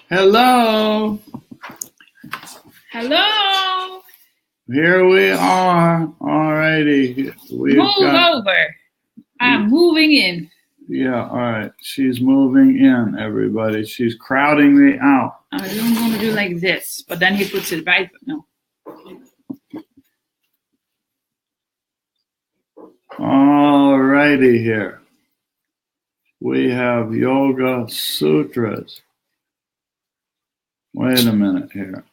Hello. Hello. Here we are. All righty. Move over. I'm moving in. Yeah, all right. She's moving in, everybody. She's crowding me out. I'm going to do like this, but then he puts it right. No. All righty here. We have Yoga Sutras. Wait a minute here.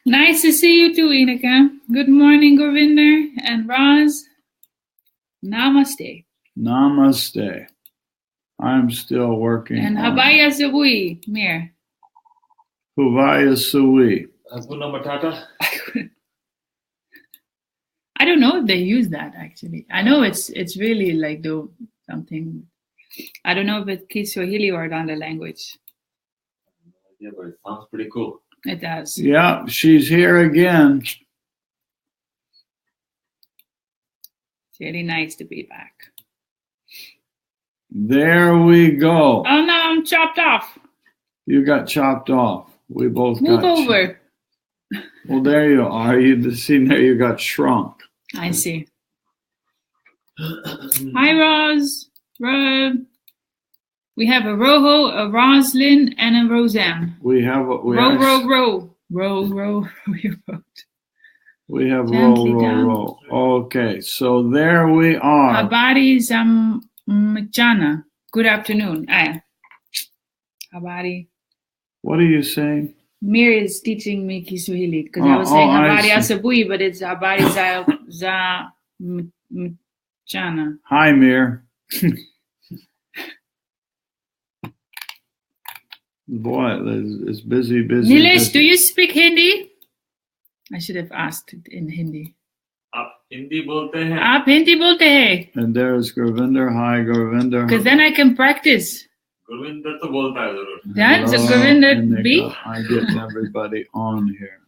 Nice to see you too, Inika. Good morning, Govinder and Roz. Namaste. Namaste. I'm still working. And Habaya Sabui, Mir. Huvaya Sui. Hakuna Matata. I don't know if they use that actually. I know it's really like something. I don't know if it's Kiswahili or another language. Yeah, but it sounds pretty cool. It does. Yeah, she's here again. It's really nice to be back. There we go. Oh no, I'm chopped off. You got chopped off. We both Move got over. Well, there you are. You see there you got shrunk. I see. Hi, Roz. We have a Roho, a Roslyn, and a Roseanne. We have row. We have Gently row. down. Okay, so there we are. Habari Mchana. Good afternoon. Habari. What are you saying? Mir is teaching me Kiswahili because I was saying Habari Asabui, but it's Habari za Mchana. Hi, Mir. Boy, it's busy. Nilesh, do you speak Hindi? I should have asked it in Hindi. आप हिंदी बोलते हैं? आप हिंदी बोलते हैं? And there's Gurvinder. Hi, Gurvinder. Because then I can practice. Gurvinder तो बोलता है जरूर. That's a Gurvinder B. I get everybody on here.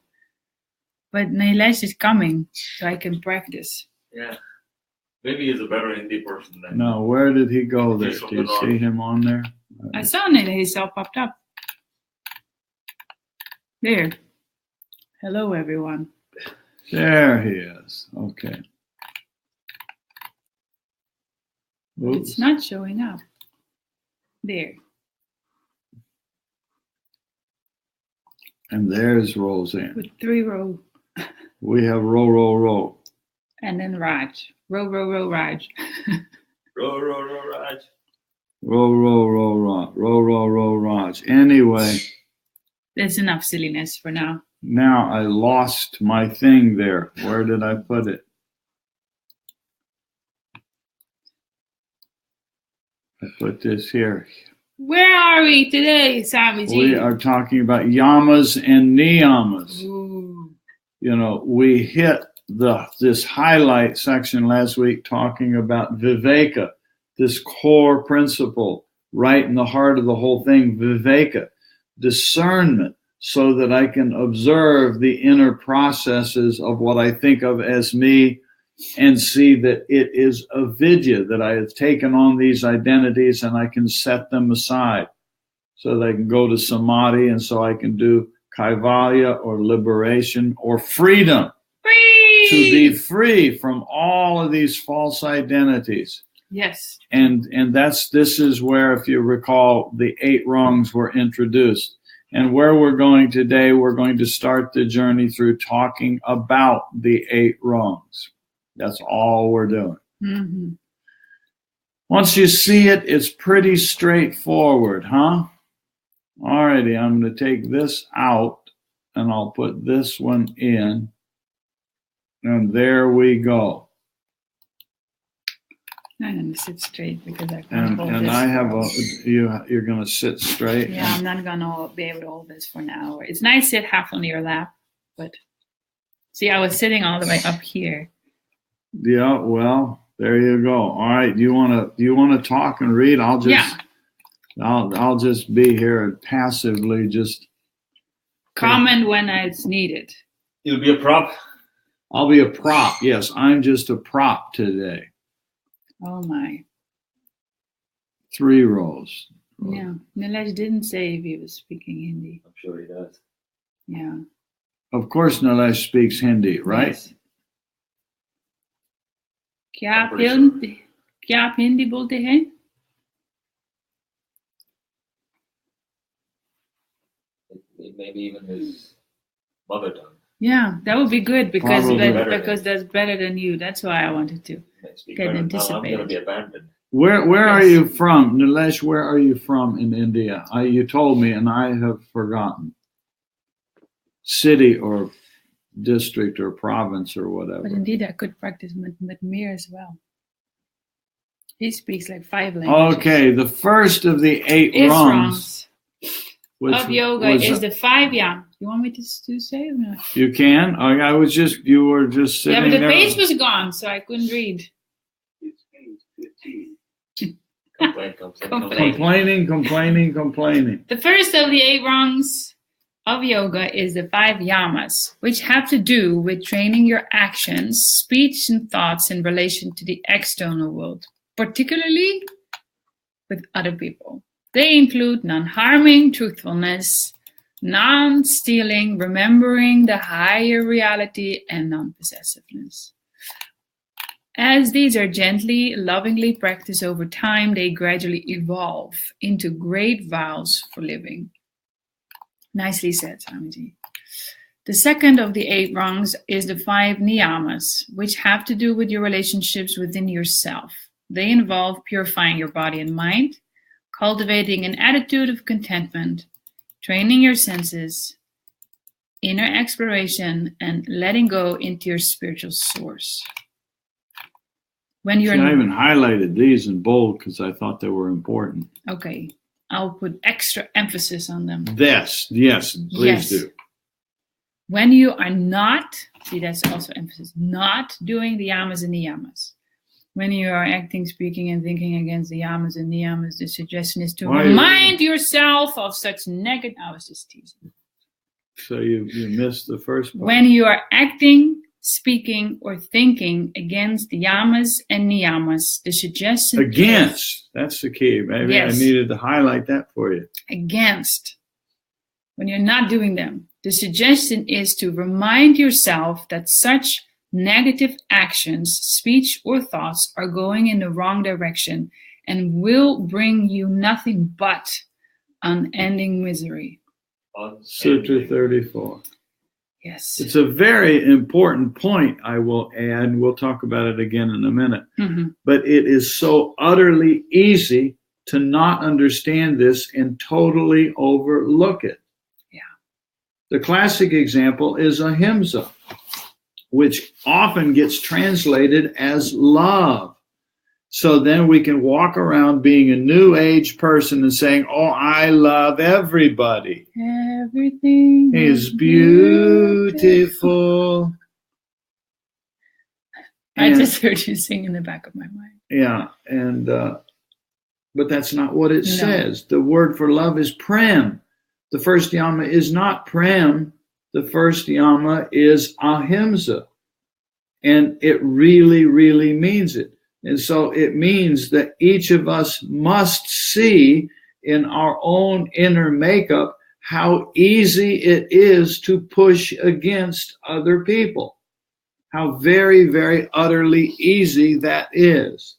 But Nilesh is coming, so I can practice. Yeah. Maybe he's a better Hindi person than. No, where did he go there? Do you see him on there? I saw Nilesh all popped up. There. Hello, everyone. There he is. Okay. Oops. It's not showing up. There. And there's Roseanne. With 3 row. We have row. And then Raj. Row, Raj. Row, Raj. Row, Raj. Anyway. There's enough silliness for now. Now I lost my thing there. Where did I put it? I put this here. Where are we today, Swamiji? We are talking about yamas and niyamas. Ooh. You know, we hit this highlight section last week talking about viveka, this core principle right in the heart of the whole thing, viveka, discernment, so that I can observe the inner processes of what I think of as me and see that it is avidya, that I have taken on these identities and I can set them aside so that I can go to samadhi and so I can do kaivalya or liberation or freedom. Free! To be free from all of these false identities. Yes. And this is where, if you recall, the 8 rungs were introduced. And where we're going today, we're going to start the journey through talking about the 8 rungs. That's all we're doing. Mm-hmm. Once you see it, it's pretty straightforward, huh? All righty, I'm going to take this out, and I'll put this one in. And there we go. I'm going to sit straight because I can't hold And this. I have you're going to sit straight. Yeah, I'm not going to be able to hold this for now. It's nice to sit half on your lap, but see, I was sitting all the way up here. Yeah, well, there you go. All right, do you want to talk and read? I'll just be here and passively just comment when it's needed. You'll be a prop. I'll be a prop. Yes, I'm just a prop today. Oh my. 3 rows. Yeah. Nilesh didn't say if he was speaking Hindi. I'm sure he does. Yeah. Of course, Nilesh speaks Hindi, right? Yes. क्या आप I'm pretty Hindi क्या आप हिंदी बोलते हैं? Maybe even his mother tongue. Yeah, that would be good because Probably. because that's better than you. That's why I wanted to. Speak Get better. Now I'm anticipated. going to be abandoned. Where are Yes. you from, Nilesh? Where are you from in India? You told me, and I have forgotten. City or district or province or whatever. But indeed, I could practice with Mir as well. He speaks like 5 languages. Okay, the first of the 8 Is rungs wrongs of yoga is the 5 yang. You want me to say or not? You can. I was just. You were just sitting Yeah, but the there. page was gone, so I couldn't read. Complaining. The first of the 8 rungs of yoga is the 5 yamas, which have to do with training your actions, speech, and thoughts in relation to the external world, particularly with other people. They include non-harming, truthfulness, non-stealing, remembering the higher reality, and non-possessiveness. As these are gently, lovingly practiced over time, they gradually evolve into great vows for living. Nicely said, Swamiji. The second of the 8 rungs is the 5 niyamas, which have to do with your relationships within yourself. They involve purifying your body and mind, cultivating an attitude of contentment, training your senses, inner exploration, and letting go into your spiritual source. When you're I even highlighted these in bold because I thought they were important. Okay, I'll put extra emphasis on them. Yes, please do. When you are not, see that's also emphasis, not doing the yamas and niyamas. When you are acting, speaking, and thinking against the yamas and niyamas, the suggestion is to remind yourself of such negative. I was just teasing. So you missed the first part. When you are acting, speaking, or thinking against the yamas and niyamas, the suggestion against. That's the key. Maybe yes. I needed to highlight that for you. Against. When you're not doing them, the suggestion is to remind yourself that such negative actions, speech, or thoughts are going in the wrong direction and will bring you nothing but unending misery. Sutra 34. Yes. It's a very important point, I will add. We'll talk about it again in a minute. Mm-hmm. But it is so utterly easy to not understand this and totally overlook it. Yeah. The classic example is ahimsa, which often gets translated as love. So then we can walk around being a new age person and saying, oh, I love everybody. Everything is beautiful. I just heard you sing in the back of my mind. Yeah, and but that's not what it says. The word for love is prem. The first yama is not prem. The first yama is ahimsa. And it really, really means it. And so it means that each of us must see in our own inner makeup how easy it is to push against other people. How very, very utterly easy that is.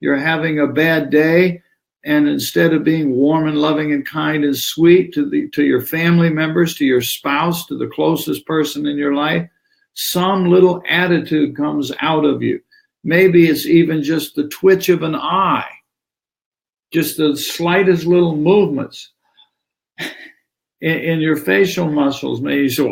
You're having a bad day, and instead of being warm and loving and kind and sweet to your family members, to your spouse, to the closest person in your life, some little attitude comes out of you. Maybe it's even just the twitch of an eye, just the slightest little movements in your facial muscles. Maybe you say,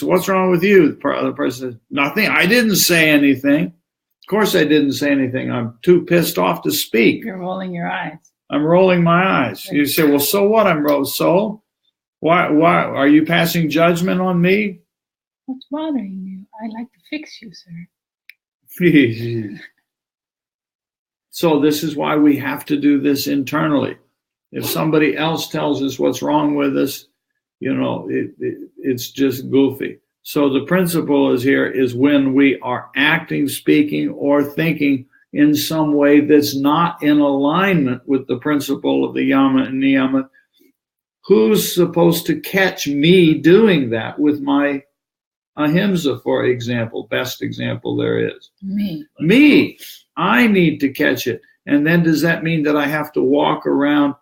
what's wrong with you? The other person says, nothing. I didn't say anything. Of course I didn't say anything. I'm too pissed off to speak. You're rolling your eyes. I'm rolling my eyes. You say, well, so what? So why are you passing judgment on me? What's bothering you? I'd like to fix you, sir. So this is why we have to do this internally. If somebody else tells us what's wrong with us, it's just goofy. So the principle is when we are acting, speaking, or thinking in some way that's not in alignment with the principle of the yama and niyama, who's supposed to catch me doing that with my ahimsa, for example? Best example there is. Me. I need to catch it. And then does that mean that I have to walk around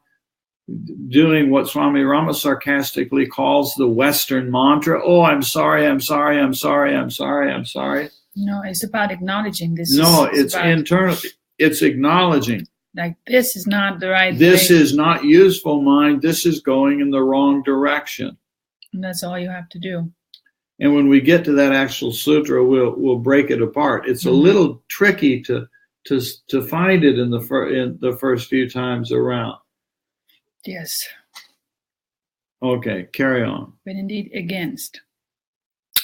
doing what Swami Rama sarcastically calls the Western mantra? Oh, I'm sorry, I'm sorry, I'm sorry, I'm sorry, I'm sorry. No, it's about acknowledging this. No, it's internal. It's acknowledging. Like, this is not the right This way. is not useful mind. This is going in the wrong direction. And that's all you have to do. And when we get to that actual sutra, we'll break it apart. It's a little tricky to find it in the first few times around. Yes. Okay, carry on. But indeed against.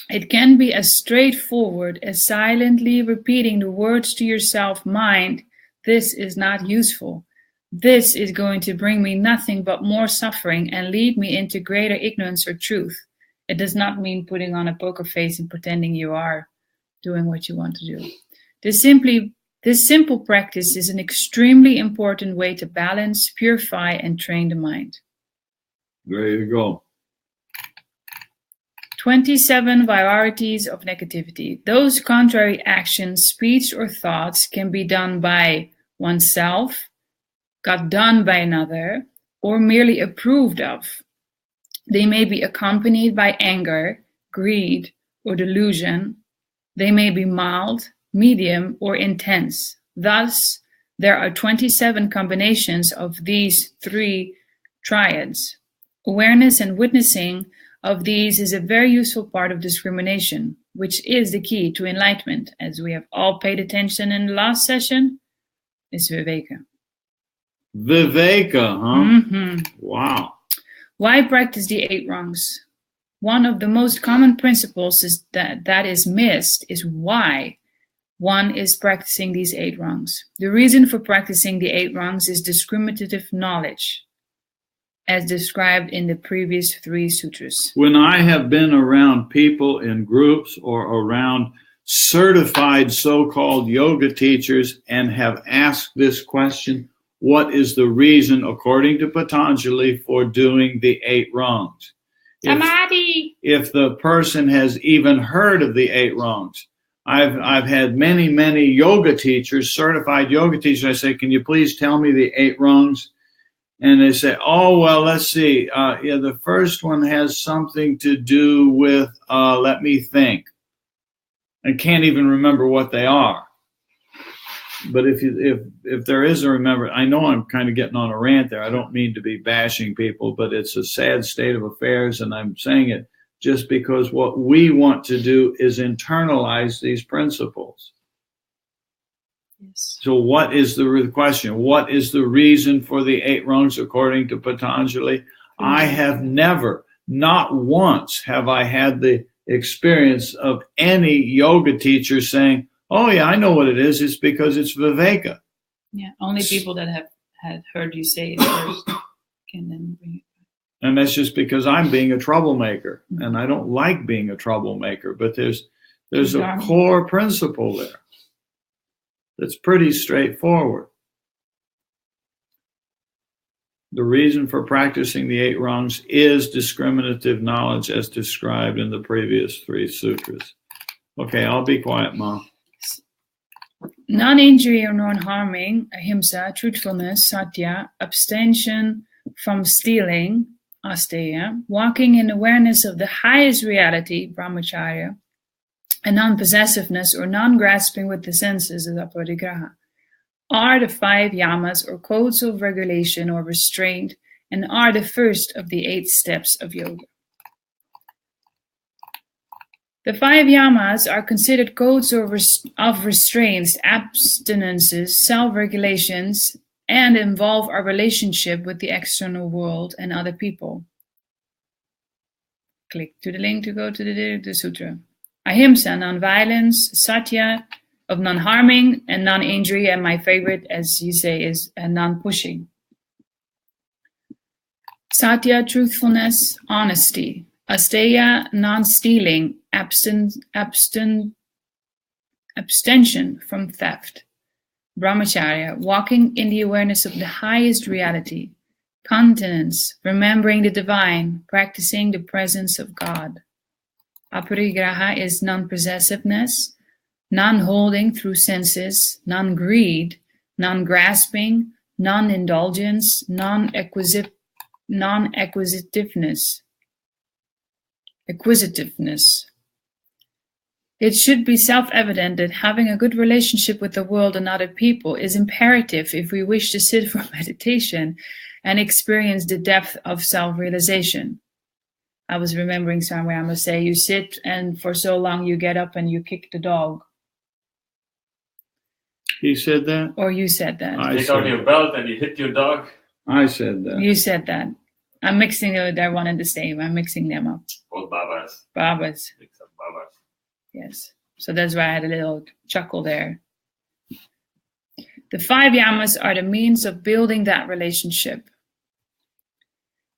It can be as straightforward as silently repeating the words to yourself, mind, this is not useful. This is going to bring me nothing but more suffering and lead me into greater ignorance or truth. It does not mean putting on a poker face and pretending you are doing what you want to do. This simple practice is an extremely important way to balance, purify, and train the mind. There you go. 27 varieties of negativity. Those contrary actions, speech, or thoughts can be done by oneself, got done by another, or merely approved of. They may be accompanied by anger, greed, or delusion. They may be mild, medium, or intense. Thus, there are 27 combinations of these three triads. Awareness and witnessing of these is a very useful part of discrimination, which is the key to enlightenment, as we have all paid attention in the last session, is viveka. Viveka, huh? Wow. Why practice the 8 rungs? One of the most common principles is that is missed is why one is practicing these 8 rungs. The reason for practicing the 8 rungs is discriminative knowledge, as described in the previous 3 sutras. When I have been around people in groups or around certified so-called yoga teachers and have asked this question, what is the reason, according to Patanjali, for doing the 8 rungs? If the person has even heard of the 8 rungs. I've had many yoga teachers, certified yoga teachers. I say, can you please tell me the 8 rungs? And they say, oh, well, let's see. The first one has something to do with, let me think. I can't even remember what they are. But if there is a remember, I know I'm kind of getting on a rant there. I don't mean to be bashing people, but it's a sad state of affairs, and I'm saying it just because what we want to do is internalize these principles. Yes. So what is the question? What is the reason for the 8 rungs according to Patanjali? I have never, not once have I had the experience of any yoga teacher saying, oh yeah, I know what it is. It's because it's viveka. Yeah, only people that have had heard you say it first can then bring it back. And that's just because I'm being a troublemaker, and I don't like being a troublemaker. But there's a core principle there that's pretty straightforward. The reason for practicing the 8 rungs is discriminative knowledge, as described in the previous 3 sutras. Okay, I'll be quiet, Mom. Non-injury or non-harming, ahimsa, truthfulness, satya, abstention from stealing, asteya, walking in awareness of the highest reality, brahmacharya, and non-possessiveness or non-grasping with the senses, aparigraha, are the 5 yamas or codes of regulation or restraint, and are the first of the 8 steps of yoga. The 5 yamas are considered codes of restraints, abstinences, self-regulations, and involve our relationship with the external world and other people. Click to the link to go to the sutra. Ahimsa, non-violence, satya, of non-harming, and non-injury, and my favorite, as you say, is non-pushing. Satya, truthfulness, honesty. Asteya, non-stealing, abstention from theft. Brahmacharya, walking in the awareness of the highest reality. Continence, remembering the divine, practicing the presence of God. Aparigraha is non-possessiveness, non-holding through senses, non-greed, non-grasping, non-indulgence, non-acquisitiveness. It should be self-evident that having a good relationship with the world and other people is imperative if we wish to sit for meditation and experience the depth of self-realization. I was remembering somewhere I must say, you sit and for so long you get up and you kick the dog. He said that? Or you said that. I Take said off your belt and you hit your dog. I said that. You said that. I'm mixing they're one and the same. I'm mixing them up. Both babas. Babas. Mix up babas. Yes. So that's why I had a little chuckle there. The 5 yamas are the means of building that relationship.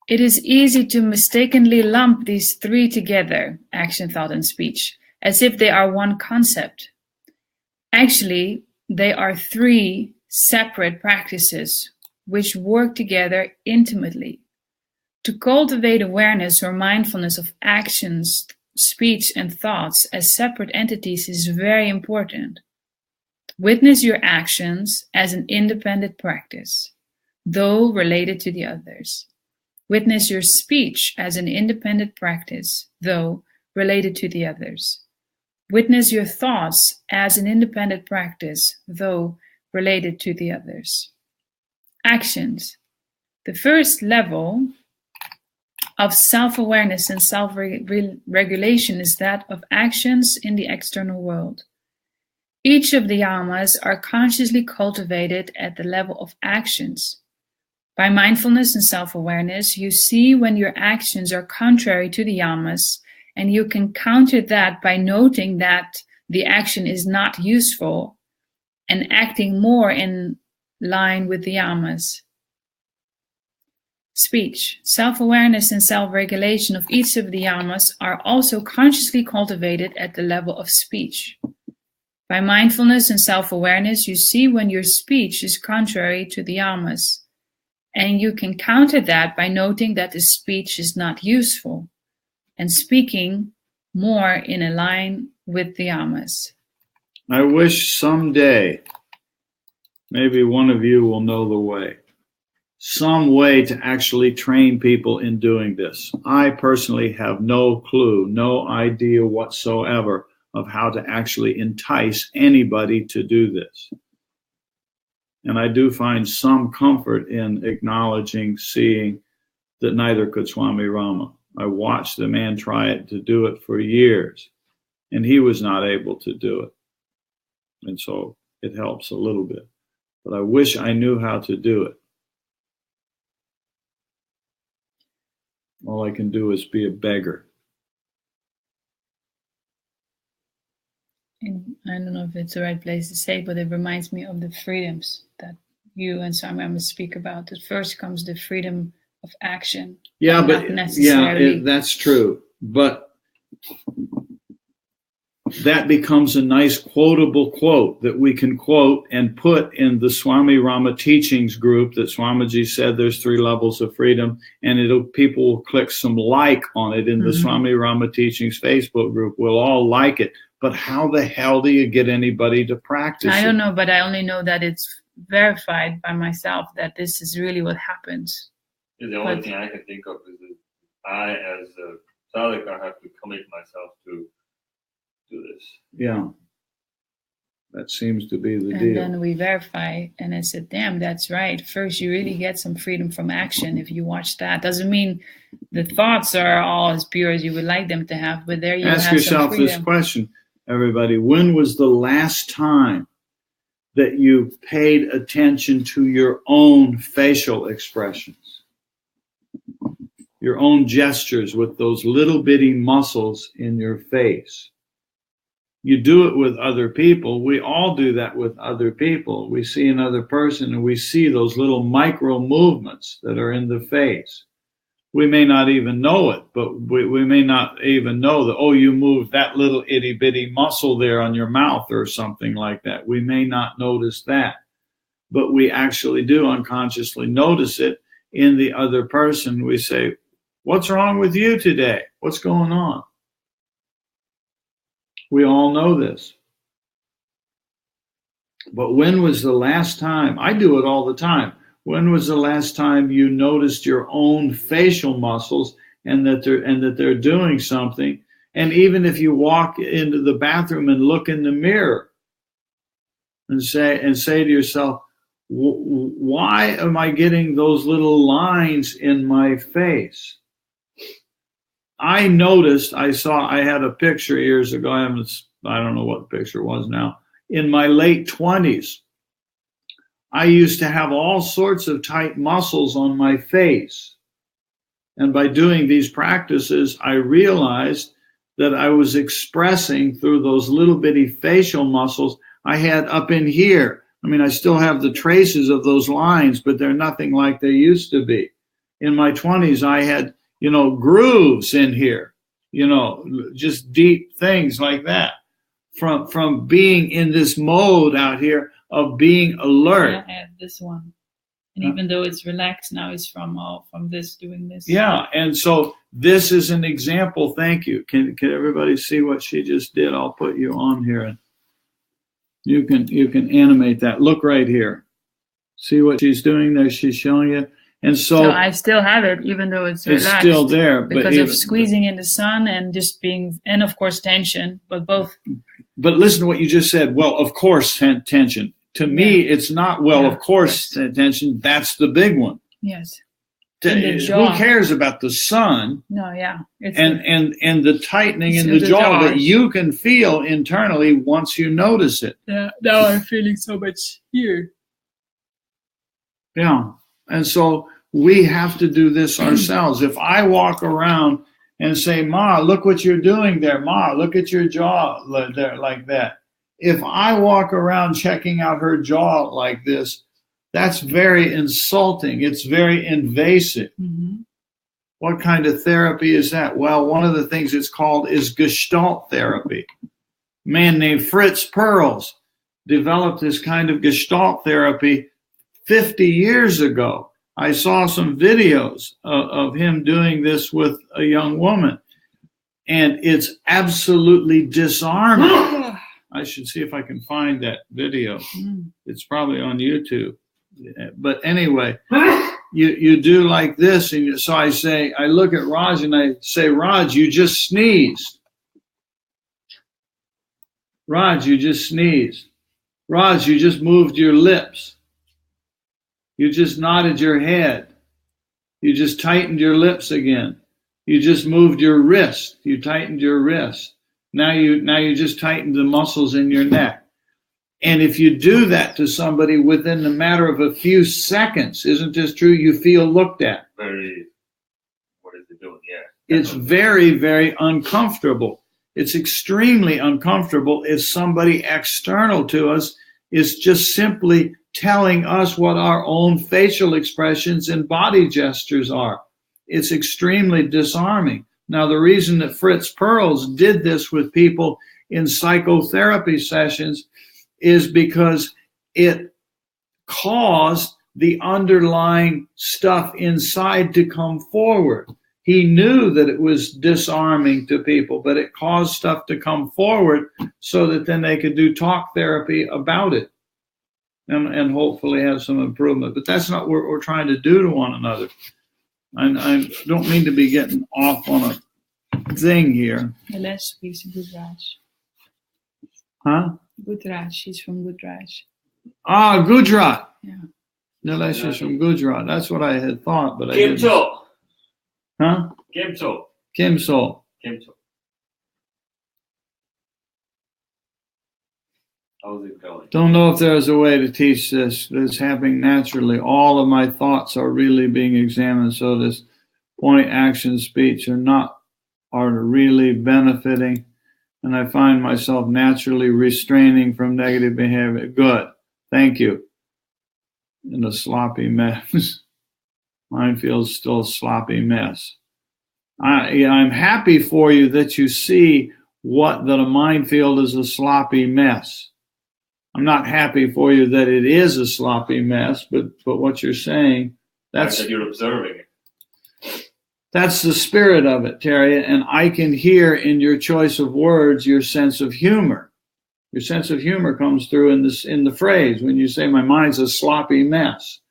It is easy to mistakenly lump these 3 together, action, thought, and speech, as if they are one concept. Actually, they are 3 separate practices which work together intimately. To cultivate awareness or mindfulness of actions, speech, and thoughts as separate entities is very important. Witness your actions as an independent practice, though related to the others. Witness your speech as an independent practice, though related to the others. Witness your thoughts as an independent practice, though related to the others. Actions. The first level of self-awareness and self-regulation is that of actions in the external world. Each of the yamas are consciously cultivated at the level of actions. By mindfulness and self-awareness, you see when your actions are contrary to the yamas, and you can counter that by noting that the action is not useful and acting more in line with the yamas. Speech. Self-awareness and self-regulation of each of the yamas are also consciously cultivated at the level of speech. By mindfulness and self-awareness, you see when your speech is contrary to the yamas, and you can counter that by noting that the speech is not useful and speaking more in a line with the yamas. I wish someday maybe one of you will know the way. Some way to actually train people in doing this. I personally have no clue, no idea whatsoever of how to actually entice anybody to do this. And I do find some comfort in acknowledging, seeing that neither could Swami Rama. I watched the man try to do it for years, and he was not able to do it. And so it helps a little bit. But I wish I knew how to do it. All I can do is be a beggar. And I don't know if it's the right place to say, but it reminds me of the freedoms that you and Swami Rama speak about. At first comes the freedom of action. Yeah, but that's true. But that becomes a nice quotable quote that we can quote and put in the Swami Rama teachings group that Swamiji said there's 3 levels of freedom, and people will click some like on it in the Swami Rama teachings Facebook group. We'll all like it. But how the hell do you get anybody to practice I don't know, but I only know that it's verified by myself that this is really what happens. The only thing I can think of is that I, as a sadhaka, have to commit myself to do this. Yeah. That seems to be the deal. And then we verify, and I said, damn, that's right. First, you really get some freedom from action if you watch that. Doesn't mean the thoughts are all as pure as you would like them to have, but there you have some freedom. Ask yourself this question, everybody. When was the last time that you paid attention to your own facial expressions? Your own gestures with those little bitty muscles in your face. You do it with other people. We all do that with other people. We see another person and we see those little micro movements that are in the face. We may not even know it, but we may not even know that, oh, you moved that little itty bitty muscle there on your mouth or something like that. We may not notice that. but we actually do unconsciously notice it in the other person. We say, what's wrong with you today? What's going on? We all know this. But when was the last time, I do it all the time, when was the last time you noticed your own facial muscles and that they're doing something? And even if you walk into the bathroom and look in the mirror and say to yourself, why am I getting those little lines in my face? I noticed, I had a picture years ago. I don't know what the picture was now. In my late 20s, I used to have all sorts of tight muscles on my face. And by doing these practices, I realized that I was expressing through those little bitty facial muscles I had up in here. I mean, I still have the traces of those lines, but they're nothing like they used to be. In my 20s, I had, grooves in here, just deep things like that from being in this mode out here of being alert. Yeah, I have this one. And even though it's relaxed now, it's from this, doing this. Yeah, and so this is an example. Thank you. Can everybody see what she just did? I'll put you on here, and you can animate that. Look right here. See what she's doing there? She's showing you. And so I still have it, even though it's relaxed. It's still there. Because of squeezing in the sun and just being, and of course tension, but both. But listen to what you just said. Well, of course, tension. To me, it's not, of course, tension. That's the big one. Yes. Who cares about the sun? No, yeah. And the tightening in the jaw that you can feel internally once you notice it. Yeah, now I'm feeling so much here. Yeah. And so we have to do this ourselves. If I walk around and say, Ma, look what you're doing there. Ma, look at your jaw there like that. If I walk around checking out her jaw like this, that's very insulting. It's very invasive. Mm-hmm. What kind of therapy is that? Well, one of the things it's called is Gestalt therapy. A man named Fritz Perls developed this kind of Gestalt therapy 50 years ago. I saw some videos of him doing this with a young woman, and it's absolutely disarming. I should see if I can find that video. It's probably on YouTube. But anyway, you do like this, and so I look at Raj and I say, Raj, you just sneezed. Raj, you just sneezed. Raj, you just moved your lips. You just nodded your head. You just tightened your lips again. You just moved your wrist. You tightened your wrist. Now you just tightened the muscles in your neck. And if you do that to somebody within the matter of a few seconds, isn't this true? You feel looked at. What is it doing? Yeah. It's very, very uncomfortable. It's extremely uncomfortable if somebody external to us is just simply telling us what our own facial expressions and body gestures are. It's extremely disarming. Now, the reason that Fritz Perls did this with people in psychotherapy sessions is because it caused the underlying stuff inside to come forward. He knew that it was disarming to people, but it caused stuff to come forward so that then they could do talk therapy about it and hopefully have some improvement. But that's not what we're trying to do to one another. I don't mean to be getting off on a thing here. Nilesh speaks Gujarati. Huh? Gujarat. She's from Gujarat. Ah, Gujarat. Yeah. Nilesh is from Gujarat. That's what I had thought, but I didn't. Kimso. Huh? Kimso. Kimso. Kimso. How's it going? Don't know if there's a way to teach this. It's happening naturally. All of my thoughts are really being examined. So this point, action, speech are really benefiting. And I find myself naturally restraining from negative behavior. Good. Thank you. In a sloppy mess. Mine feels still a sloppy mess. I'm happy for you that you see that a minefield is a sloppy mess. I'm not happy for you that it is a sloppy mess, but what you're saying, that's that you're observing it. That's the spirit of it, Terry. And I can hear in your choice of words your sense of humor. Your sense of humor comes through in the phrase when you say my mind's a sloppy mess.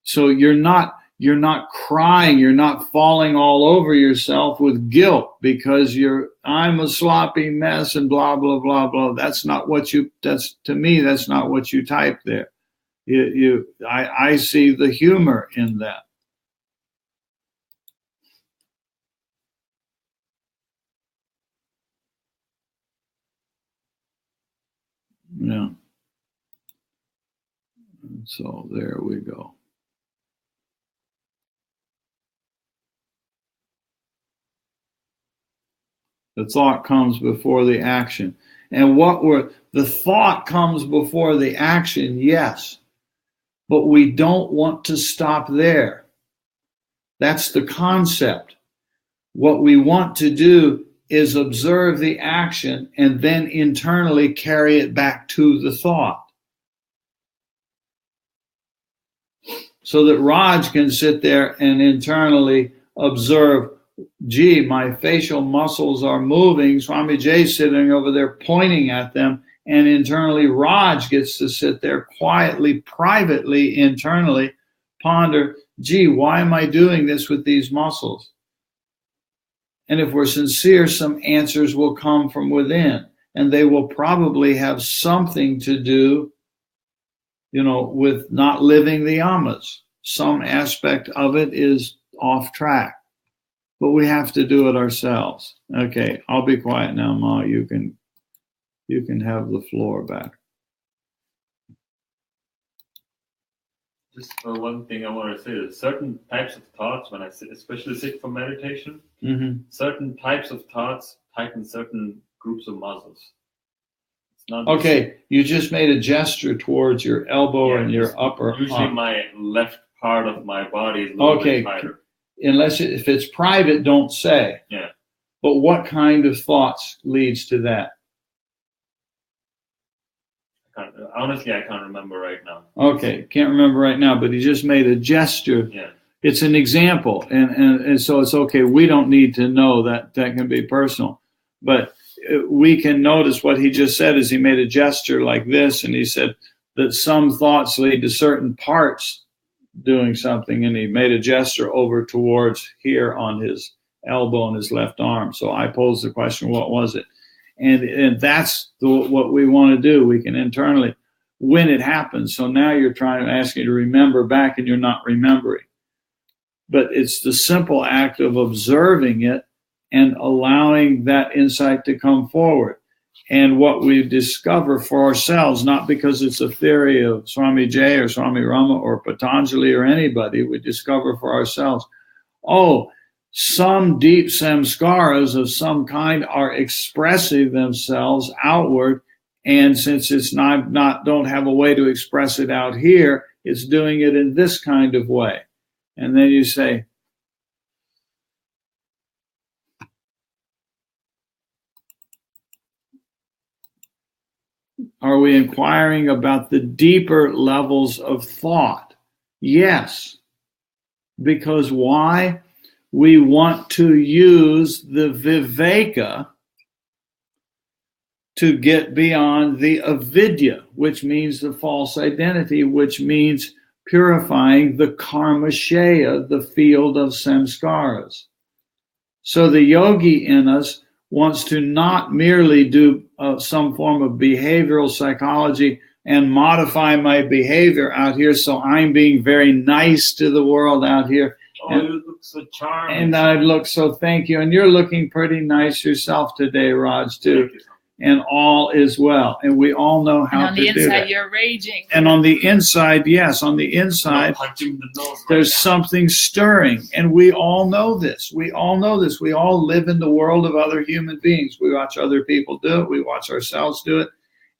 So you're not crying, you're not falling all over yourself with guilt because I'm a sloppy mess and blah blah blah blah. That's not what to me that's not what you type there. I see the humor in that. Yeah. So there we go. The thought comes before the action. And the thought comes before the action, yes. But we don't want to stop there. That's the concept. What we want to do is observe the action and then internally carry it back to the thought. So that Raj can sit there and internally observe, gee, my facial muscles are moving. Swami Jay's sitting over there pointing at them. And internally, Raj gets to sit there quietly, privately, internally, ponder, gee, why am I doing this with these muscles? And if we're sincere, some answers will come from within. And they will probably have something to do, with not living the Yamas. Some aspect of it is off track. But we have to do it ourselves. Okay, I'll be quiet now, Ma. You can have the floor back. Just one thing I want to say is certain types of thoughts, when I sit, especially sit for meditation, certain types of thoughts tighten certain groups of muscles. It's not okay, you just made a gesture towards your elbow and your upper arm. Usually my left part of my body is a little bit tighter. If it's private, don't say. Yeah. But what kind of thoughts leads to that? Honestly, I can't remember right now. Okay, can't remember right now, but he just made a gesture. Yeah. It's an example, and so it's okay. We don't need to know that can be personal, but we can notice what he just said is he made a gesture like this, and he said that some thoughts lead to certain parts doing something, and he made a gesture over towards here on his elbow and his left arm. So I posed the question, what was it? And that's what we want to do. We can internally, when it happens. So now you're trying to ask you to remember back and you're not remembering. But it's the simple act of observing it and allowing that insight to come forward. And what we discover for ourselves, not because it's a theory of Swami Jay or Swami Rama or Patanjali or anybody, we discover for ourselves, some deep samskaras of some kind are expressing themselves outward, and since it's not don't have a way to express it out here, it's doing it in this kind of way. And then you say, are we inquiring about the deeper levels of thought? Yes. Because why? We want to use the viveka to get beyond the avidya, which means the false identity, which means purifying the karmashaya, the field of samskaras. So the yogi in us wants to not merely do some form of behavioral psychology and modify my behavior out here so I'm being very nice to the world out here. You look so charming. And I look so, thank you. And you're looking pretty nice yourself today, Raj, too. And all is well. And we all know how to do that. And on the inside, you're raging. And on the inside, yes, on the inside, there's something stirring. And we all know this. We all know this. We all live in the world of other human beings. We watch other people do it. We watch ourselves do it.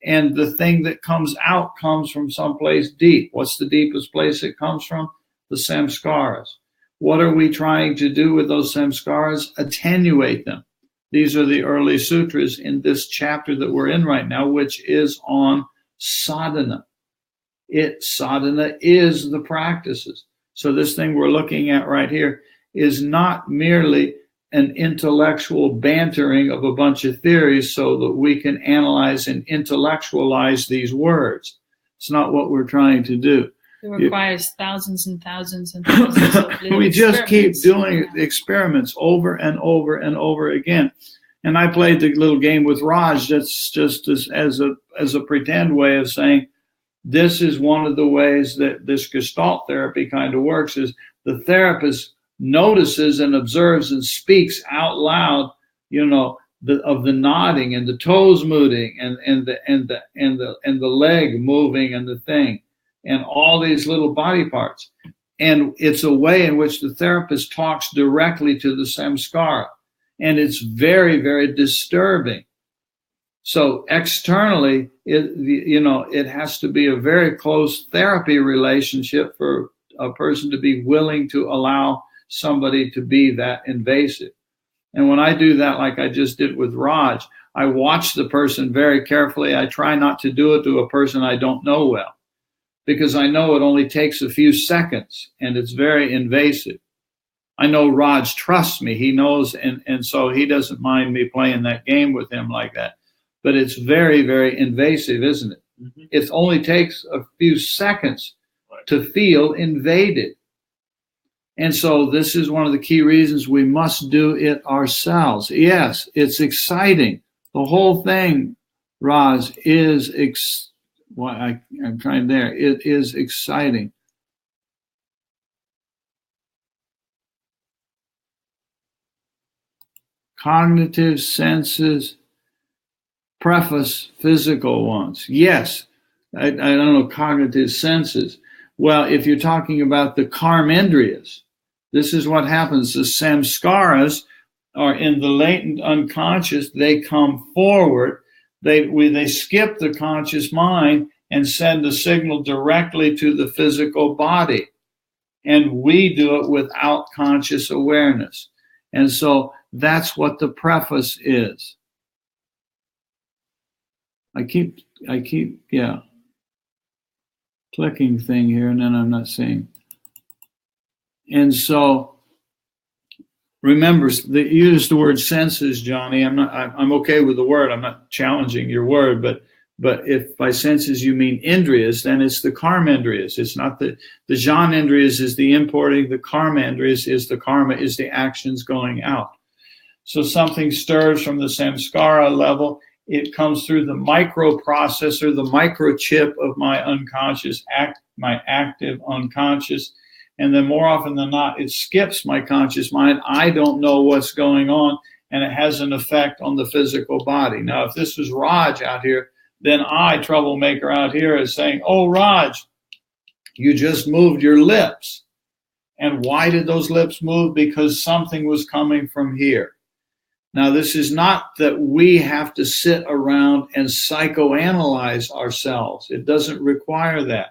And the thing that comes out comes from someplace deep. What's the deepest place it comes from? The samskaras. What are we trying to do with those samskaras? Attenuate them. These are the early sutras in this chapter that we're in right now, which is on sadhana. Sadhana is the practices. So this thing we're looking at right here is not merely an intellectual bantering of a bunch of theories so that we can analyze and intellectualize these words. It's not what we're trying to do. It requires thousands and thousands and thousands of little we just keep experiments. doing experiments over and over and over again. And I played the little game with Raj that's just as a pretend way of saying, this is one of the ways that this Gestalt therapy kind of works, is the therapist notices and observes and speaks out loud, of the nodding and the toes moving and the leg moving and the thing and all these little body parts. And it's a way in which the therapist talks directly to the samskara. And it's very, very disturbing. So externally, it has to be a very close therapy relationship for a person to be willing to allow somebody to be that invasive. And when I do that, like I just did with Raj, I watch the person very carefully. I try not to do it to a person I don't know well, because I know it only takes a few seconds and it's very invasive. I know Raj trusts me. He knows, and so he doesn't mind me playing that game with him like that. But it's very, very invasive, isn't it? Mm-hmm. It only takes a few seconds to feel invaded. And so this is one of the key reasons we must do it ourselves. Yes, it's exciting. The whole thing, Raj, is I'm trying there. It is exciting. Cognitive senses preface physical ones. Yes, I don't know, cognitive senses. Well, if you're talking about the karmendriyas, this is what happens. The samskaras are in the latent unconscious. They come forward. They skip the conscious mind and send a signal directly to the physical body. And we do it without conscious awareness. And so that's what the preface is. I keep clicking thing here, and then I'm not seeing. And so remember, you use the word senses, Johnny. I'm okay with the word. I'm not challenging your word, but if by senses you mean indriyas, then it's the karmendriyas. It's not the jnanendriyas is the importing, the karmendriyas is the karma, is the actions going out. So something stirs from the samskara level. It comes through the microprocessor, the microchip of my unconscious, my active unconscious. And then more often than not, it skips my conscious mind. I don't know what's going on, and it has an effect on the physical body. Now, if this was Raj out here, then I, troublemaker out here, is saying, oh, Raj, you just moved your lips. And why did those lips move? Because something was coming from here. Now, this is not that we have to sit around and psychoanalyze ourselves. It doesn't require that.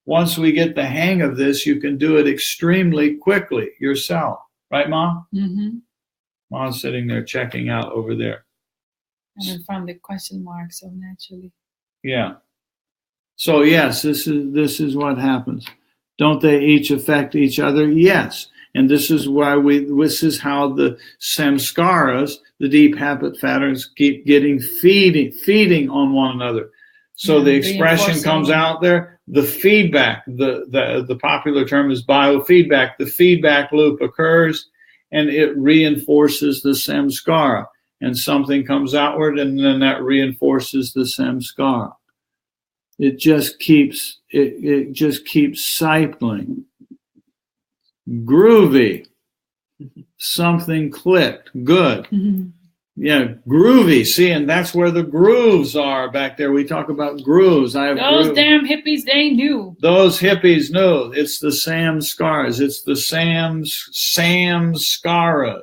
Once we get the hang of this, you can do it extremely quickly yourself. Right, Mom? Mm-hmm. Mom's sitting there checking out over there. And I found the question mark so naturally. Yeah. So, yes, this is what happens. Don't they each affect each other? Yes. And this is why this is how the samskaras, the deep habit patterns, keep feeding on one another. So the expression comes out there, the feedback, the popular term is biofeedback. The feedback loop occurs and it reinforces the samskara. And something comes outward and then that reinforces the samskara. It just keeps cycling. Groovy. Something clicked. Good. Mm-hmm. Yeah, groovy. See, and that's where the grooves are back there. We talk about grooves. Those damn hippies, they knew. Those hippies knew. It's the samskaras. It's the samskaras.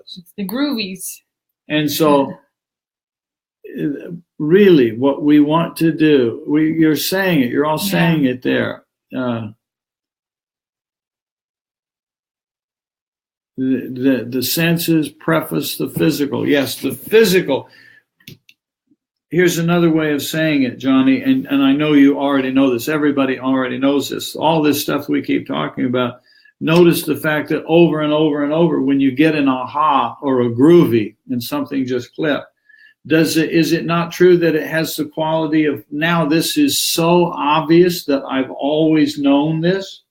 It's the groovies. And so, really, what we want to do, you're saying it. You're all saying it there. The senses preface the physical. Yes, the physical. here's another way of saying it, Johnny, and I know you already know this. Everybody already knows this. All this stuff we keep talking about. Notice the fact that over and over and over, when you get an aha or a groovy and something just clicked, is it not true that it has the quality of, now this is so obvious that I've always known this?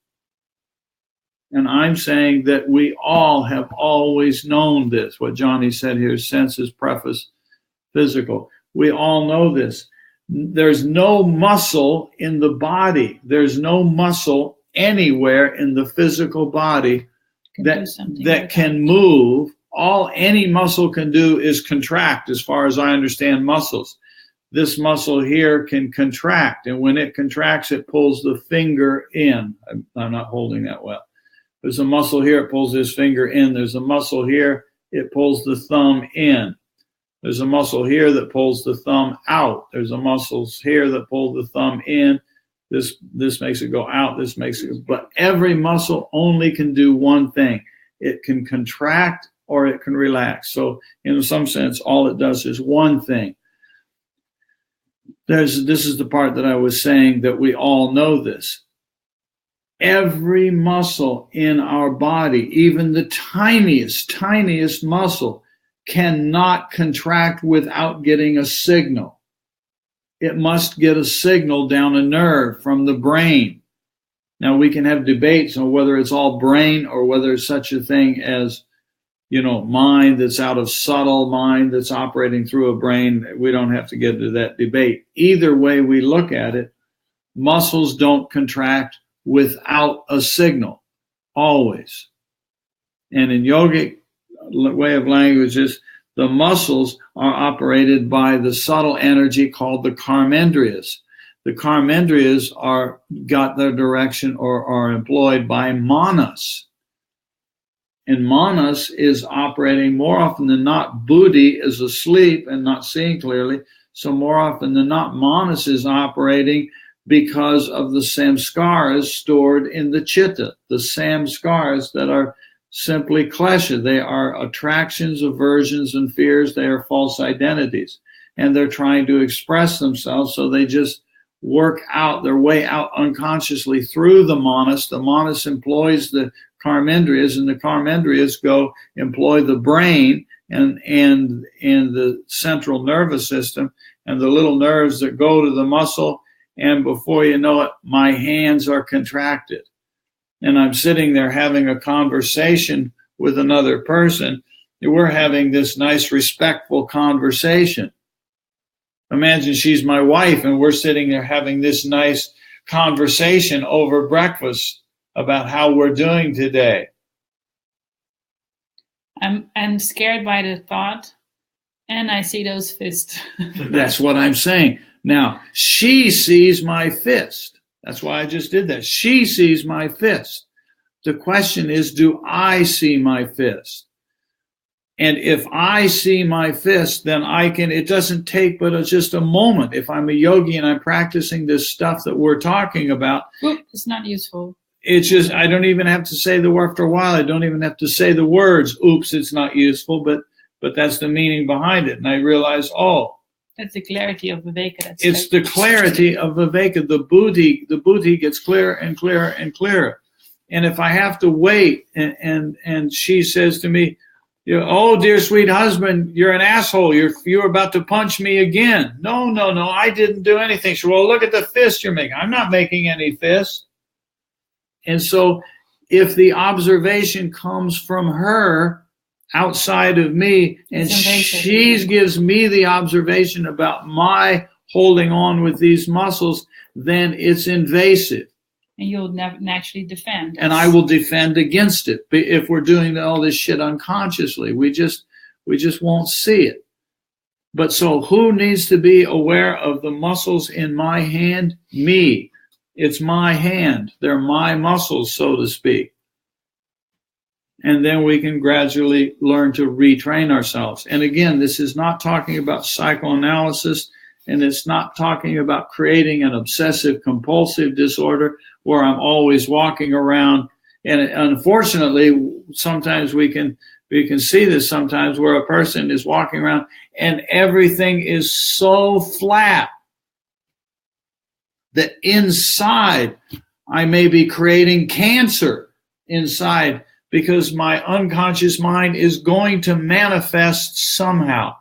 And I'm saying that we all have always known this. What Johnny said here, senses, preface, physical. We all know this. There's no muscle in the body. There's no muscle anywhere in the physical body that can move. All any muscle can do is contract, as far as I understand muscles. This muscle here can contract, and when it contracts, it pulls the finger in. I'm not holding that well. There's a muscle here, it pulls this finger in. There's a muscle here, it pulls the thumb in. There's a muscle here that pulls the thumb out. There's a muscles here that pull the thumb in. This makes it go out. This makes it, but every muscle only can do one thing. It can contract or it can relax. So in some sense, all it does is one thing. This is the part that I was saying, that we all know this. Every muscle in our body, even the tiniest muscle, cannot contract without getting a signal. It must get a signal down a nerve from the brain. Now, we can have debates on whether it's all brain or whether it's such a thing as, mind that's out of subtle mind that's operating through a brain. We don't have to get into that debate. Either way we look at it, muscles don't contract without a signal, always. And in yogic way of languages, the muscles are operated by the subtle energy called the karmendriyas. The karmendriyas got their direction or are employed by manas. And manas is operating more often than not. Buddhi is asleep and not seeing clearly. So more often than not, manas is operating because of the samskaras stored in the chitta, the samskaras that are simply klesha. They are attractions, aversions, and fears. They are false identities. And they're trying to express themselves, so they just work out their way out unconsciously through the manas. The manas employs the karmendriyas, and the karmendriyas employ the brain and the central nervous system and the little nerves that go to the muscle. And before you know it, my hands are contracted. And I'm sitting there having a conversation with another person. We're having this nice, respectful conversation. Imagine she's my wife and we're sitting there having this nice conversation over breakfast about how we're doing today. I'm scared by the thought, and I see those fists. That's what I'm saying. Now, she sees my fist. That's why I just did that. She sees my fist. The question is, do I see my fist? And if I see my fist, then it doesn't take but just a moment. If I'm a yogi and I'm practicing this stuff that we're talking about. It's not useful. It's just, I don't even have to say the word. After a while, I don't even have to say the words. Oops, it's not useful, but that's the meaning behind it. And I realize, that's the clarity of Viveka. It's the clarity of Viveka. The buddhi gets clearer and clearer and clearer. And if I have to wait and she says to me, oh, dear sweet husband, you're an asshole. You're about to punch me again. No, I didn't do anything. She said, well, look at the fist you're making. I'm not making any fist. And so if the observation comes from her outside of me, and she gives me the observation about my holding on with these muscles, then it's invasive. And you'll naturally defend. And I will defend against it. If we're doing all this shit unconsciously, we just won't see it. But so who needs to be aware of the muscles in my hand? Me. It's my hand. They're my muscles, so to speak. And then we can gradually learn to retrain ourselves. And again, this is not talking about psychoanalysis, and it's not talking about creating an obsessive compulsive disorder where I'm always walking around. And unfortunately, sometimes we can But you can see this sometimes where a person is walking around and everything is so flat that inside I may be creating cancer inside because my unconscious mind is going to manifest somehow.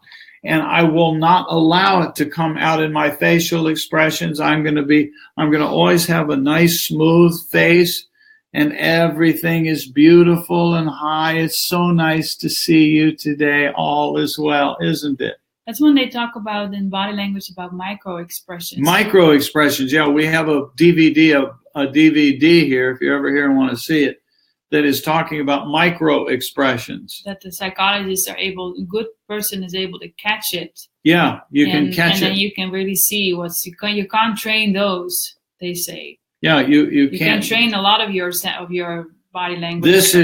And I will not allow it to come out in my facial expressions. I'm going to always have a nice, smooth face, and everything is beautiful and high. It's so nice to see you today. All is well, isn't it? That's when they talk about in body language about micro expressions. Micro expressions, yeah. We have a DVD here, if you're ever here and want to see it, that is talking about micro expressions. That the psychologists are able, a good person is able to catch it. Yeah, you can catch it. And then you can really see you can't train those, they say. Yeah, you can train a lot of your body language. This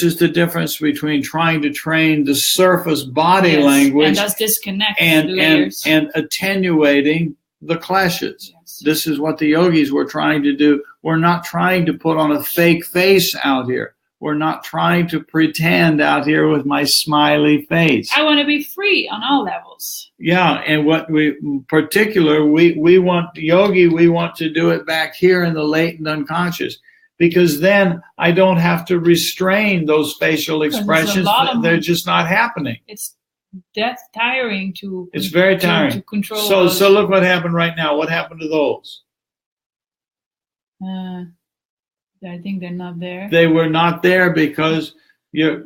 is the difference between trying to train the surface body language and thus disconnect and, the layers. and attenuating the clashes. Yes. This is what the yogis were trying to do. We're not trying to put on a fake face out here. We're not trying to pretend out here with my smiley face. I want to be free on all levels. Yeah, and what we want yogi, we want to do it back here in the latent unconscious, because then I don't have to restrain those facial expressions. They're just not happening. It's tiring to. It's very tiring to control. So look what happened right now. What happened to those? I think they're not there. They were not there because there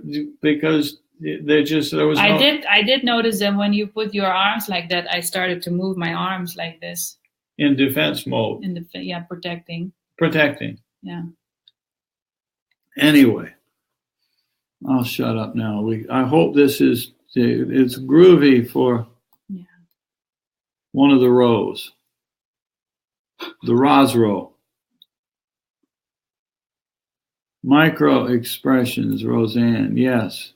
was. I did notice that when you put your arms like that, I started to move my arms like this. In defense mode. Protecting. Protecting. Yeah. Anyway, I'll shut up now. I hope it's groovy for one of the rows. The Roz row. Micro expressions, Roseanne. Yes.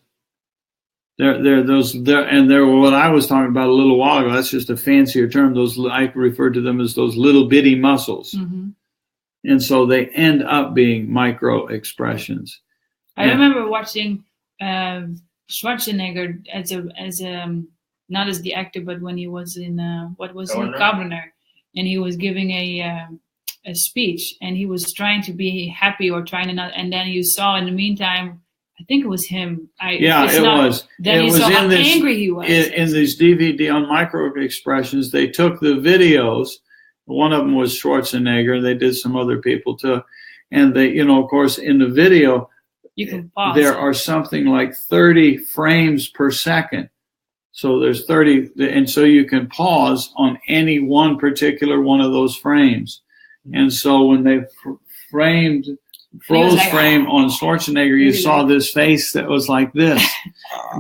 They're what I was talking about a little while ago. That's just a fancier term. Those, I refer to them as those little bitty muscles. Mm-hmm. And so they end up being micro expressions. I remember watching Schwarzenegger as not as the actor, but when he was in Governor, and he was giving a speech, and he was trying to be happy or trying to not, and then you saw in the meantime, I think it was him. Was. Then you saw how angry he was. In this DVD on micro expressions, they took the videos. One of them was Schwarzenegger. They did some other people too. And they, of course, in the video, you can pause. There are something like 30 frames per second. So there's 30, and so you can pause on any one particular one of those frames. And so when they froze frame on Schwarzenegger, you saw this face that was like this.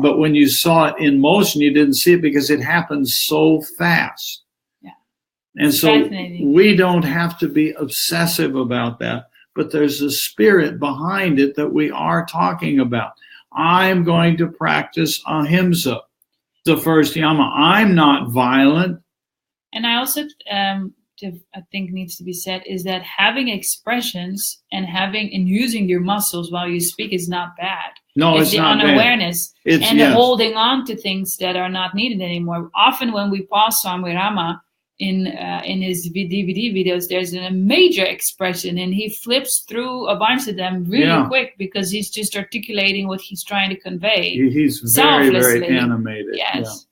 But when you saw it in motion, you didn't see it because it happened so fast. Yeah. And so we don't have to be obsessive about that, but there's a spirit behind it that we are talking about. I'm going to practice ahimsa, the first yama. I'm not violent. And I also I think needs to be said is that having expressions and using your muscles while you speak is not bad. No, it's the not unawareness and the holding on to things that are not needed anymore. Often when we pause Swami Rama in his DVD videos, there's a major expression and he flips through a bunch of them really quick because he's just articulating what he's trying to convey. He's very, very animated. Yes.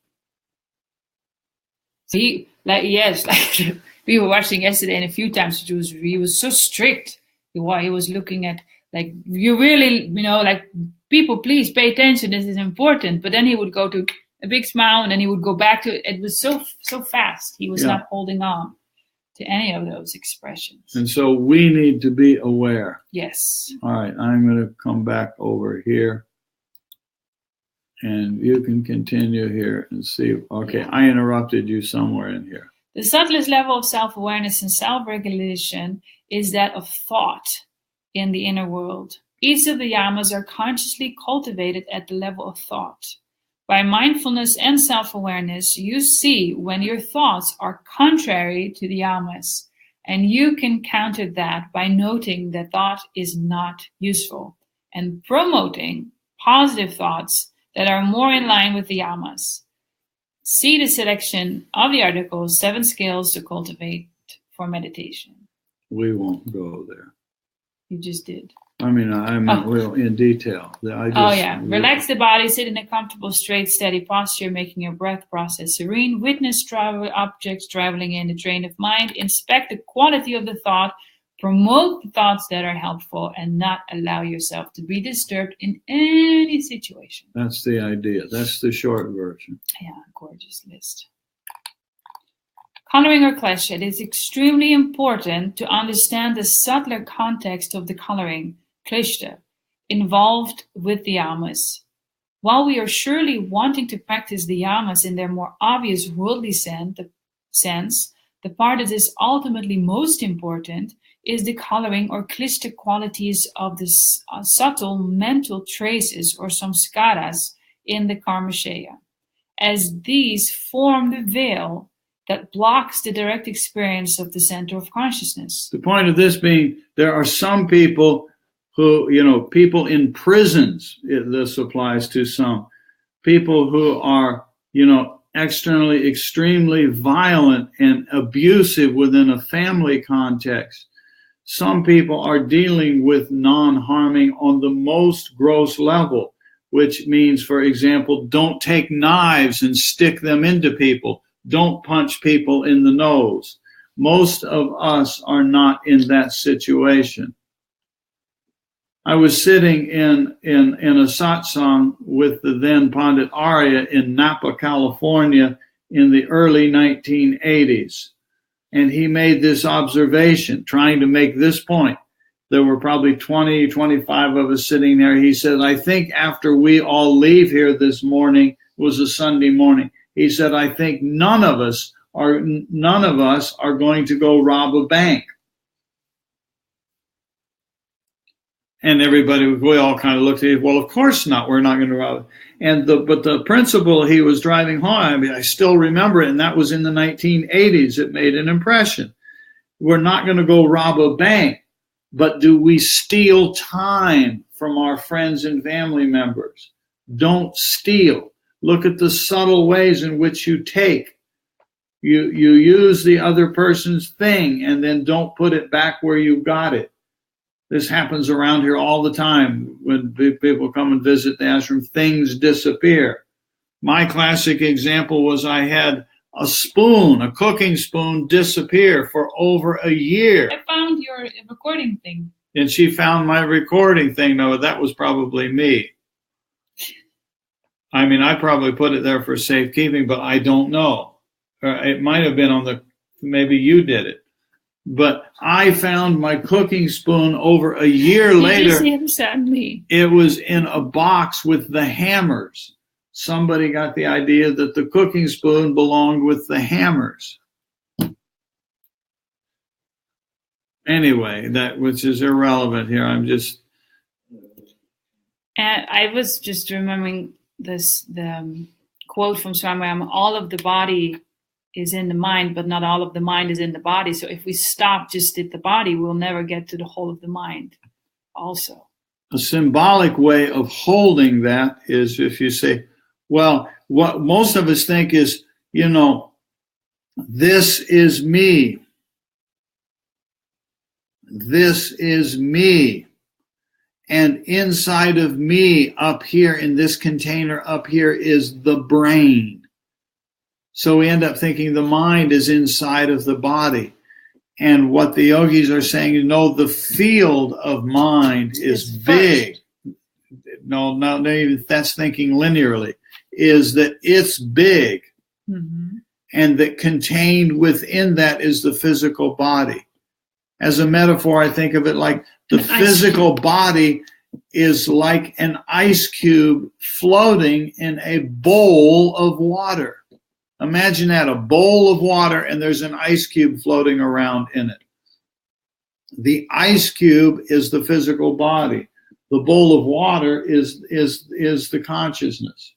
Yeah. So we were watching yesterday, and a few times he was so strict. He was looking at you really, people, please pay attention. This is important. But then he would go to a big smile, and then he would go back to it. It was so fast. He was not holding on to any of those expressions. And so we need to be aware. Yes. All right, I'm going to come back over here. And you can continue here and see. Okay, I interrupted you somewhere in here. The subtlest level of self-awareness and self-regulation is that of thought in the inner world. Each of the yamas are consciously cultivated at the level of thought. By mindfulness and self-awareness, you see when your thoughts are contrary to the yamas, and you can counter that by noting that thought is not useful and promoting positive thoughts that are more in line with the Yamas. See the selection of the article, 7 Skills to Cultivate for Meditation. We won't go there. You just did. I mean, well, in detail. Relax the body, sit in a comfortable, straight, steady posture, making your breath process serene. Witness objects traveling in the train of mind. Inspect the quality of the thought. Promote the thoughts that are helpful and not allow yourself to be disturbed in any situation. That's the idea. That's the short version. Yeah, gorgeous list. Coloring or clash. It is extremely important to understand the subtler context of the coloring, klishta, involved with the Yamas. While we are surely wanting to practice the Yamas in their more obvious worldly sense, the part that is ultimately most important is the coloring or klishta qualities of the subtle mental traces or samskaras in the karmashaya, as these form the veil that blocks the direct experience of the center of consciousness. The point of this being, there are some people who, people in prisons, this applies to some, people who are, externally extremely violent and abusive within a family context. Some people are dealing with non-harming on the most gross level, which means, for example, don't take knives and stick them into people. Don't punch people in the nose. Most of us are not in that situation. I was sitting in a satsang with the then Pandit Arya in Napa, California in the early 1980s. And he made this observation, trying to make this point. There were probably 20, 25 of us sitting there. He said, I think after we all leave here this morning, it was a Sunday morning, he said, I think none of us are going to go rob a bank. And we all kind of looked at it. Well, of course not. We're not going to rob it. But the principle he was driving home, I still remember it, and that was in the 1980s. It made an impression. We're not going to go rob a bank, but do we steal time from our friends and family members? Don't steal. Look at the subtle ways in which you take. You use the other person's thing and then don't put it back where you got it. This happens around here all the time when people come and visit the ashram. Things disappear. My classic example was I had a cooking spoon, disappear for over a year. I found your recording thing. And she found my recording thing. No, that was probably me. I mean, I probably put it there for safekeeping, but I don't know. It might have been maybe you did it. But I found my cooking spoon over a year later. It was in a box with the hammers. Somebody got the idea that the cooking spoon belonged with the hammers. Anyway, which is irrelevant here. And I was just remembering the quote from Swami Rama, all of the body is in the mind, but not all of the mind is in the body. So if we stop just at the body, we'll never get to the whole of the mind also. A symbolic way of holding that is if you say, well, what most of us think is, this is me. This is me. And inside of me, up here in this container up here, is the brain. So we end up thinking the mind is inside of the body. And what the yogis are saying, no, the field of mind is big. No, not even that's thinking linearly, is that it's big. Mm-hmm. And that contained within that is the physical body. As a metaphor, I think of it like the physical body is like an ice cube floating in a bowl of water. Imagine that, a bowl of water, and there's an ice cube floating around in it. The ice cube is the physical body. The bowl of water is the consciousness.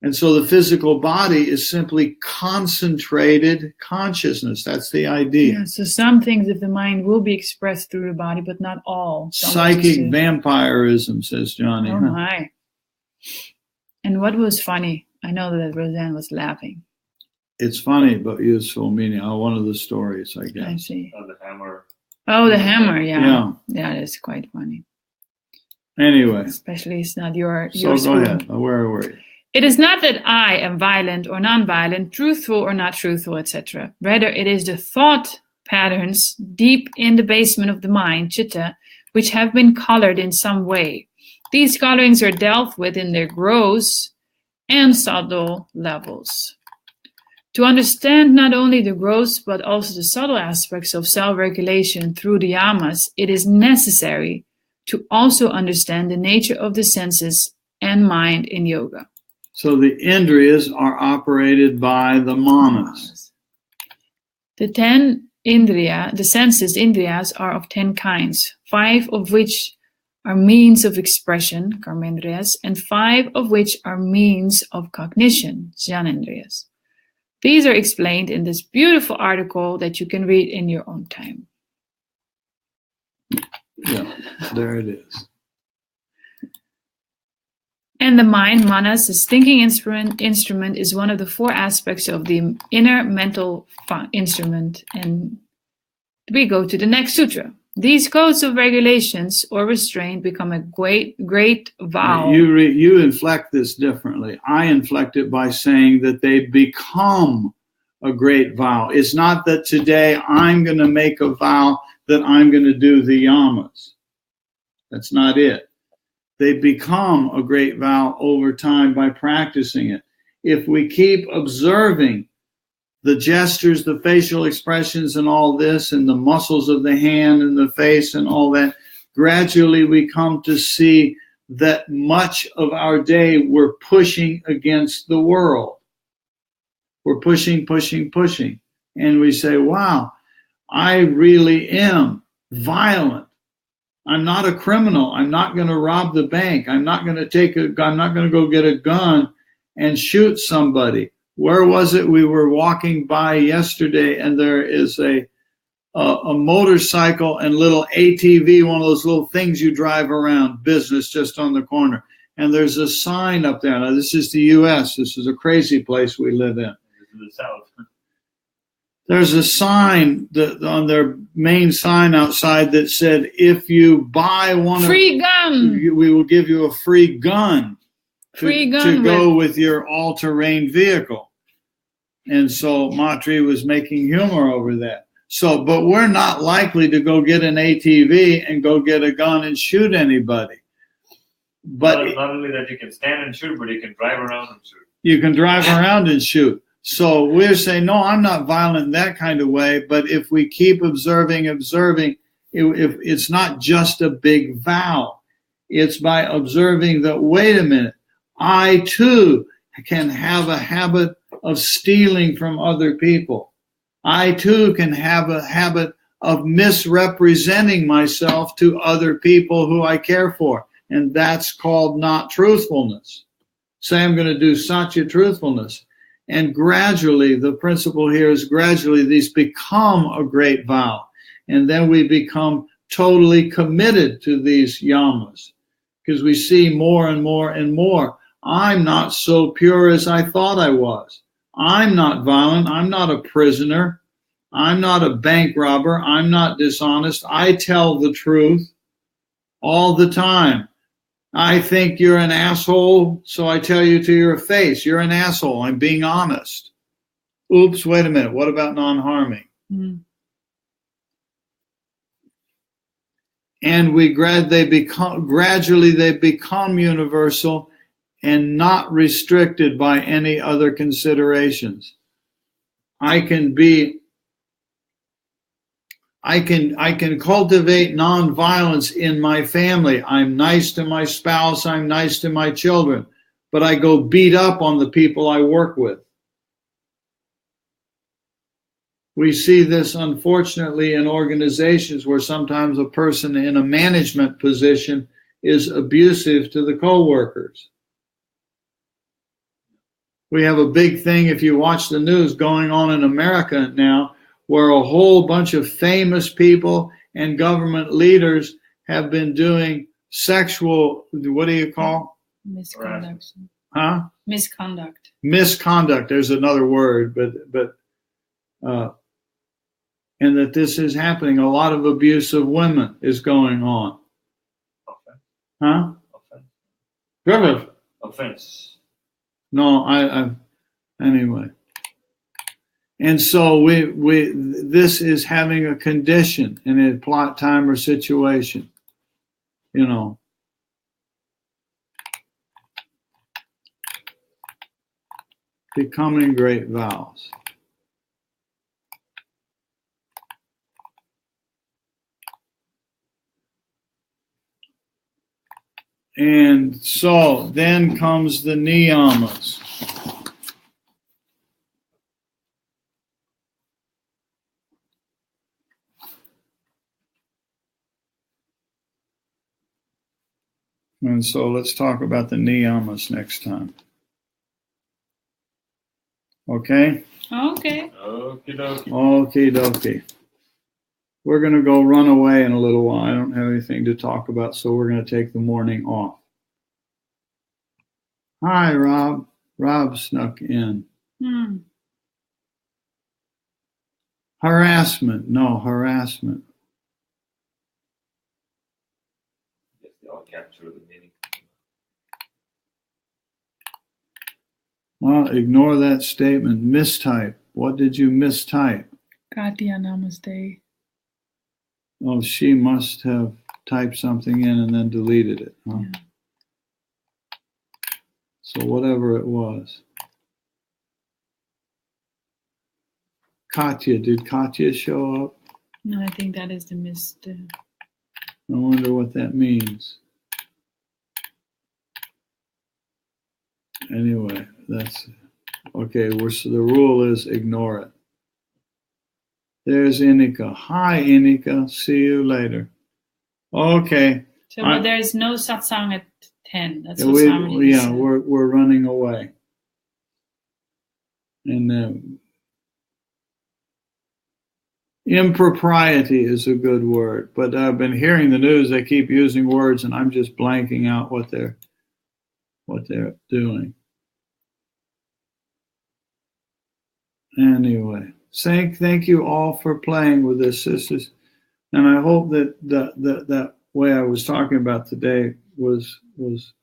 And so the physical body is simply concentrated consciousness. That's the idea. Yeah, so some things of the mind will be expressed through the body, but not all. Psychic vampirism, says Johnny. Oh my. And what was funny, I know that Roseanne was laughing. It's funny, but useful meaning. One of the stories, I guess. I see. Oh, the hammer. Oh, the hammer, yeah. Yeah. That's quite funny. Anyway. Especially it's not your So school. go ahead. Where were you? It is not that I am violent or non-violent, truthful or not truthful, etc. Rather, it is the thought patterns deep in the basement of the mind, chitta, which have been colored in some way. These colorings are dealt with in their gross and subtle levels. To understand not only the gross but also the subtle aspects of self-regulation through the yamas, it is necessary to also understand the nature of the senses and mind in yoga. So the indriyas are operated by the manas. The 10 indriya, the senses, indriyas, are of 10 kinds, 5 of which are means of expression, karmendriyas, and 5 of which are means of cognition, jnanendriyas. These are explained in this beautiful article that you can read in your own time. Yeah, there it is. And the mind, manas, this thinking instrument is one of the 4 aspects of the inner mental instrument. And we go to the next sutra. These codes of regulations or restraint become a great vow. You inflect this differently. I inflect it by saying that they become a great vow. It's not that today I'm going to make a vow that I'm going to do the yamas. That's not it. They become a great vow over time by practicing it. If we keep observing the gestures, the facial expressions and all this, and the muscles of the hand and the face and all that, gradually we come to see that much of our day we're pushing against the world. We're pushing. And we say, wow, I really am violent. I'm not a criminal. I'm not going to rob the bank. I'm not going to go get a gun and shoot somebody. Where was it? We were walking by yesterday, and there is a motorcycle and little ATV, one of those little things you drive around, business just on the corner. And there's a sign up there. Now, this is the U.S. This is a crazy place we live in. This is the South. There's a sign on their main sign outside that said, if you buy one free gun, we will give you a free gun. To go with your all-terrain vehicle. And so Matri was making humor over that. So, but we're not likely to go get an ATV and go get a gun and shoot anybody. But not only that you can stand and shoot, but you can drive around and shoot. You can drive around and shoot. So we're saying, no, I'm not violent in that kind of way. But if we keep observing, if it's not just a big vow. It's by observing that, wait a minute, I too can have a habit of stealing from other people. I too can have a habit of misrepresenting myself to other people who I care for. And that's called not truthfulness. Say I'm going to do satya truthfulness. And gradually, the principle here is gradually these become a great vow. And then we become totally committed to these yamas because we see more and more and more. I'm not so pure as I thought I was. I'm not violent. I'm not a prisoner. I'm not a bank robber. I'm not dishonest. I tell the truth all the time. I think you're an asshole, so I tell you to your face, you're an asshole. I'm being honest. Oops, wait a minute. What about non-harming? Mm-hmm. And gradually they become universal and not restricted by any other considerations. I can cultivate nonviolence in my family. I'm nice to my spouse. I'm nice to my children, but I go beat up on the people I work with. We see this, unfortunately, in organizations where sometimes a person in a management position is abusive to the coworkers. We have a big thing, if you watch the news, going on in America now, where a whole bunch of famous people and government leaders have been doing sexual, what do you call? Misconduct. Huh? Misconduct. Misconduct. There's another word, but and that this is happening. A lot of abuse of women is going on. Offense. Huh? Offense. Griffith. Offense. No, I anyway. And so this is having a condition in a plot, time, or situation. You know. Becoming great vows. And so then comes the niyamas. And so let's talk about the niyamas next time. Okay? Okay. Okie dokie. Okie dokie. We're going to go run away in a little while. I don't have anything to talk about, so we're going to take the morning off. Hi, Rob. Rob snuck in. Harassment. No, harassment. Yes, they all capture the meaning. Well, ignore that statement. Mistype. What did you mistype? Katya Namaste. Oh, she must have typed something in and then deleted it. Huh? Yeah. So whatever it was. Katya. Did Katya show up? No, I think that is the missed. I wonder what that means. Anyway, that's okay. So the rule is ignore it. There's Inika. Hi, Inika. See you later. Okay. So, but there's no satsang at 10. That's what Swami said. We're running away. And impropriety is a good word, but I've been hearing the news. They keep using words, and I'm just blanking out what they're doing. Anyway, thank you all for playing with this. And I hope that way I was talking about today was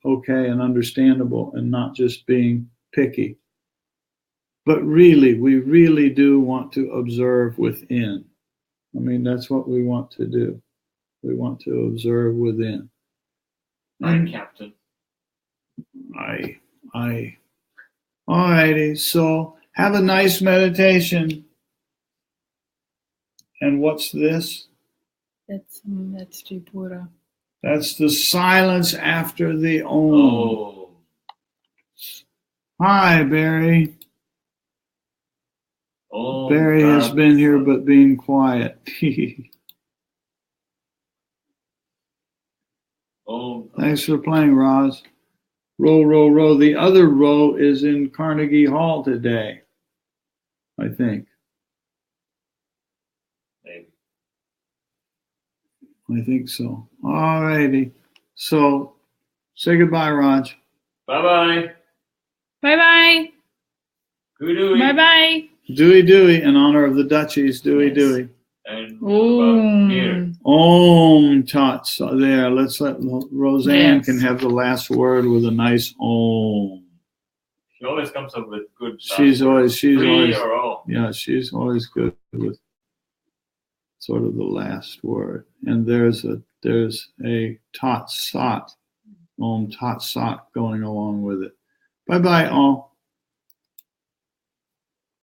okay and understandable and not just being picky. But really, we really do want to observe within. I mean, that's what we want to do. We want to observe within. Aye, Captain. Aye. All righty, so have a nice meditation. And what's this? That's Tripura. That's the silence after the Om. Oh. Hi, Barry. Oh, Barry has been here but being quiet. Oh. Thanks for playing, Roz. Row. The other row is in Carnegie Hall today, I think. Maybe. I think so. All righty. So, say goodbye, Raj. Bye-bye. Bye-bye. Dewey. Bye-bye. Dewey, in honor of the Duchies, Dewey. And what about here? Om Tats. There, let's let Roseanne can have the last word with a nice Om. She always comes up with good stuff. She's always or all. Yeah, she's always good with sort of the last word. And there's a Tat Sat, Om Tat Sat going along with it. Bye-bye all.